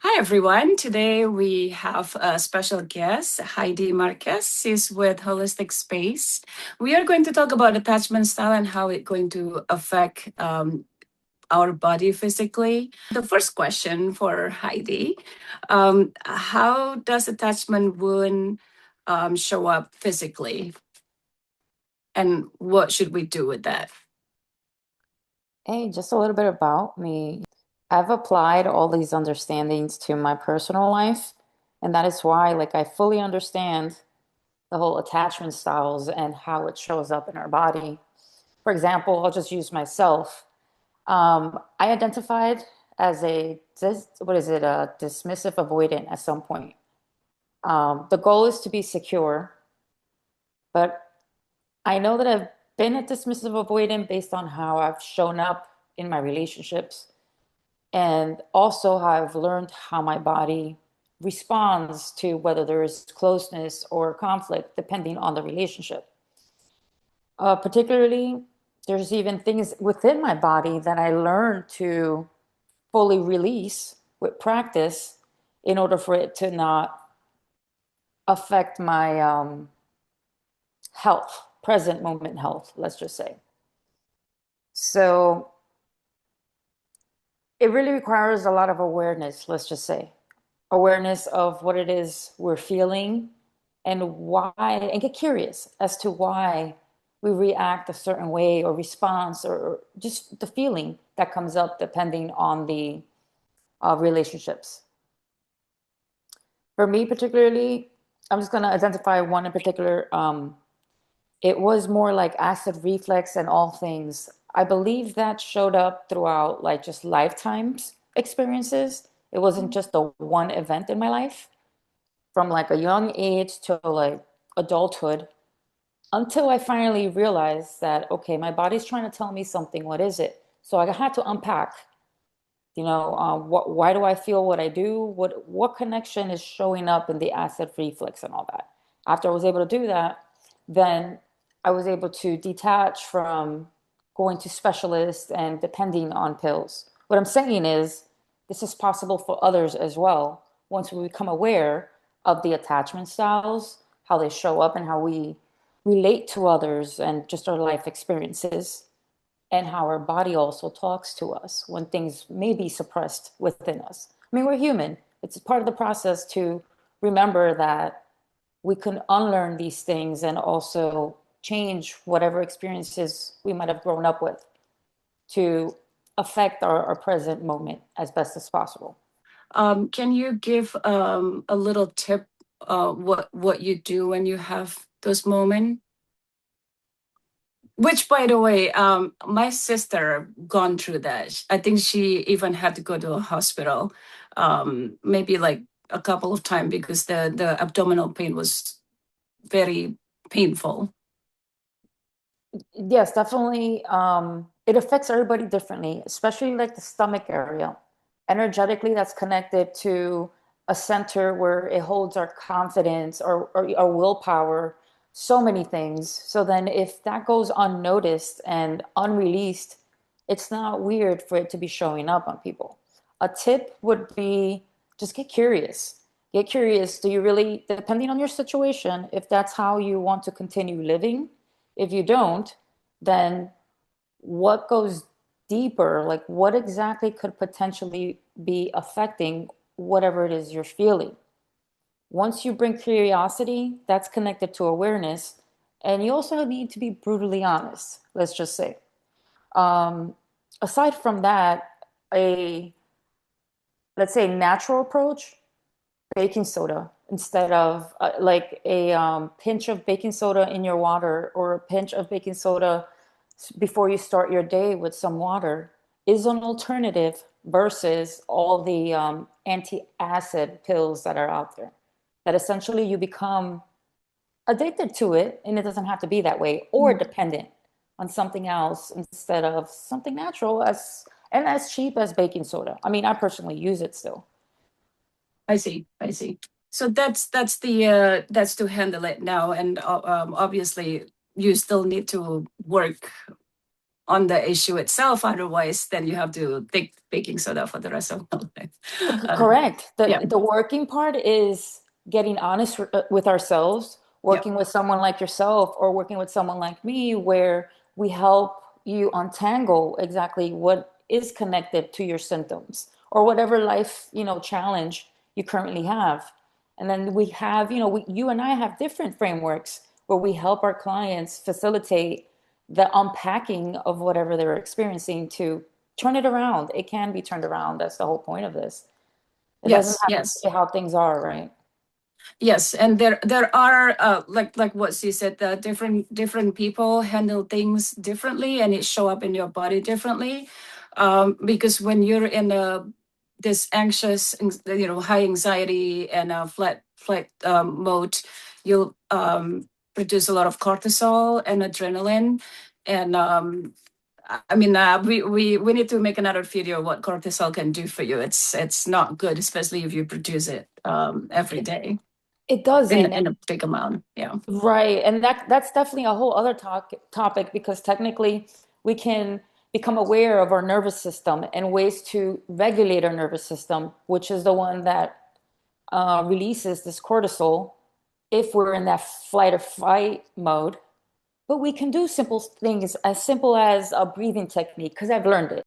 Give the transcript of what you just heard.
Hi, everyone. Today we have a special guest, Heidi Marquez. She's with Holistic Space. We are going to talk about attachment style and how it's going to affect our body physically. The first question for Heidi, how does attachment wound show up physically? And what should we do with that? Hey, just a little bit about me. I've applied all these understandings to my personal life, and that is why, I fully understand the whole attachment styles and how it shows up in our body. For example, I'll just use myself. I identified as a dismissive avoidant at some point. The goal is to be secure, but I know that I've been a dismissive avoidant based on how I've shown up in my relationships and also how I've learned how my body responds to whether there is closeness or conflict, depending on the relationship. Particularly, there's even things within my body that I learned to fully release with practice in order for it to not affect my health, present moment health, let's just say. So it really requires a lot of awareness, let's just say. Awareness of what it is we're feeling and why, and get curious as to why we react a certain way or response or just the feeling that comes up depending on the relationships. For me, particularly, I'm just going to identify one in particular. It was more like acid reflux and all things. I believe that showed up throughout just lifetimes experiences. It wasn't just the one event in my life from a young age to adulthood until I finally realized that, okay, my body's trying to tell me something. What is it? So I had to unpack, why do I feel what I do? What connection is showing up in the acid reflux and all that? After I was able to do that, then I was able to detach from going to specialists and depending on pills. What I'm saying is this is possible for others as well once we become aware of the attachment styles, how they show up, and how we relate to others and just our life experiences, and how our body also talks to us when things may be suppressed within us. I mean, we're human. It's part of the process to remember that we can unlearn these things and also change whatever experiences we might have grown up with to affect our present moment as best as possible. Can you give a little tip what you do when you have those moments? Which, by the way, my sister gone through that. I think she even had to go to a hospital, maybe like a couple of times because the abdominal pain was very painful. Yes, definitely. It affects everybody differently, especially the stomach area. Energetically, that's connected to a center where it holds our confidence or our willpower, so many things. So then, if that goes unnoticed and unreleased, it's not weird for it to be showing up on people. A tip would be just get curious. Get curious. Do you really, depending on your situation, if that's how you want to continue living? If you don't, then what goes deeper? Like, what exactly could potentially be affecting whatever it is you're feeling? Once you bring curiosity, that's connected to awareness. And you also need to be brutally honest, let's just say. Um, Aside from that, a, let's say, natural approach, baking soda instead of a pinch of baking soda in your water or a pinch of baking soda before you start your day with some water is an alternative versus all the anti-acid pills that are out there. That essentially you become addicted to it, and it doesn't have to be that way, or dependent on something else instead of something natural as cheap as baking soda. I mean, I personally use it still. I see. I see. So that's to handle it now, and obviously you still need to work on the issue itself. Otherwise, then you have to take baking soda for the rest of your life. Correct. Yeah, The working part is getting honest with ourselves, yeah, working with someone like yourself or working with someone like me, where we help you untangle exactly what is connected to your symptoms or whatever life, challenge you currently have. And then we have, you and I have different frameworks where we help our clients facilitate the unpacking of whatever they're experiencing to turn it around. It can be turned around. That's the whole point of this. It doesn't yes, have to yes. stay how things are, right? Yes, and there are like what she said, different people handle things differently, and it show up in your body differently. Because when you're in a this anxious, high anxiety and a flight mode, you'll produce a lot of cortisol and adrenaline, and I mean, we need to make another video what cortisol can do for you. It's not good, especially if you produce it every It, day it doesn't. in a big amount. Yeah. Right. And that's definitely a whole other topic because technically we can become aware of our nervous system and ways to regulate our nervous system, which is the one that releases this cortisol if we're in that flight or fight mode. But we can do simple things as simple as a breathing technique because I've learned it.